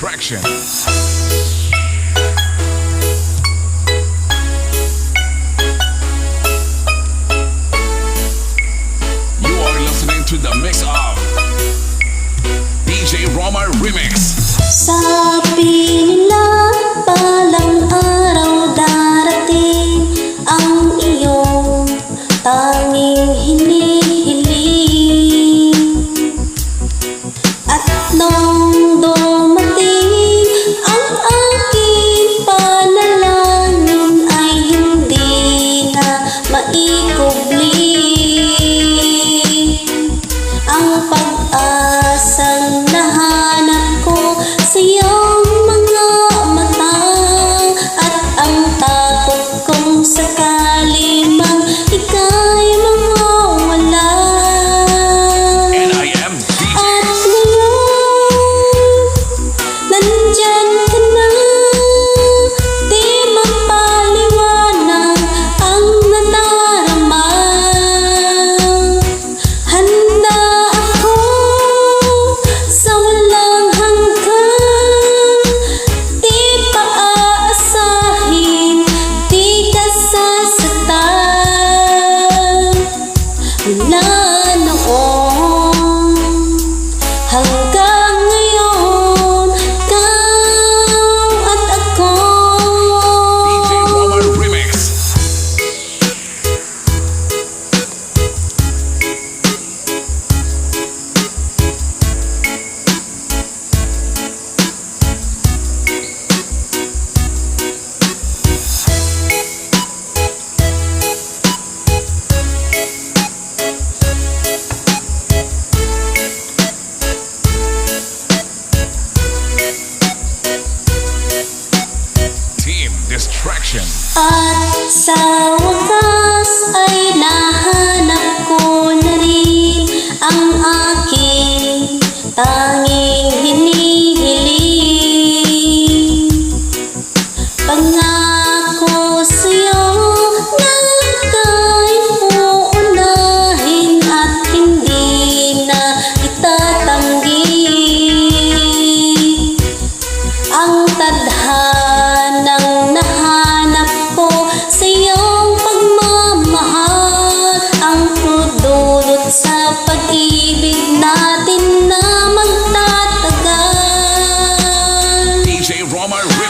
Distraction. You are listening to the mix of DJ Roma Remix. Sabi nila balang araw darating ang iyong tanging hinihiling. At nung dumating ang aking panalangin ay hindi na maikubli. Ang pag-asang nahanap ko sa iyong mga mata, at ang takot kong sakali mang ika'y mawawala. And I am DJ. At ngayon, nandyan ka na, di mapaliwanag ang nadarama. Handa ako sa walang hanggan, di pa aasahin, di ka sasaktan. Mula noon hanggang ngayon, ikaw at ako. DJ Roma Remix. Team Distraction. At sa wakas ay nahanap ko na rin ang aking tanging hinihiling. Pangako sa'yo na ika'y uunahin at hindi na itatanggi. Ang tadhanang nahanap ko sa iyong pagmamahal, ang dudulot sa pag-ibig natin na magtatagal. DJ Roma Remix.